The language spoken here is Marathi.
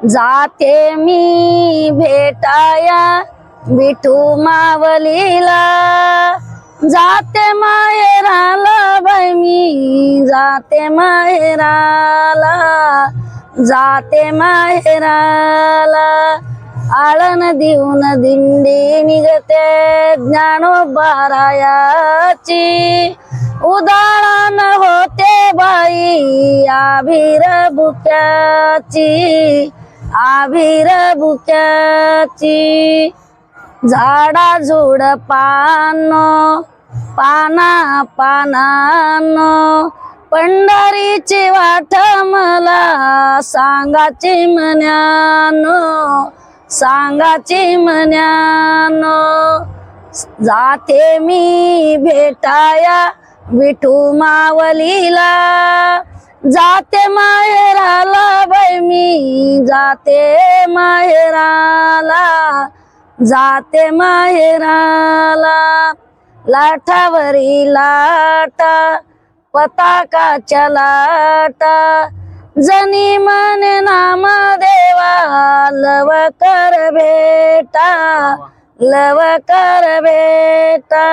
जाते मी भेटाया विठू मावलीला, जाते माहेराला बाई मी, जाते माहेराला, जाते माहेराला. आळन देऊन दिंडी निघते ज्ञानोबारायाची, उदाहरण होते बाई आभीर बुक्याची, आभीर बुक्याची. झाडा झुडपानो पाना पानानो, पंढरीची वाट मला सांगाची मन्यानो, सांगाची मन्यानो. जाते मी भेटाया विठू मावलीला, जाते माहेराला बाई मी, जाते माहेराला, जाते माहेराला. लाटावरी लाटा पताकाच्या लाटा, जनी म्हणे नाम देवा लवकर भेटा, लवकर भेटा.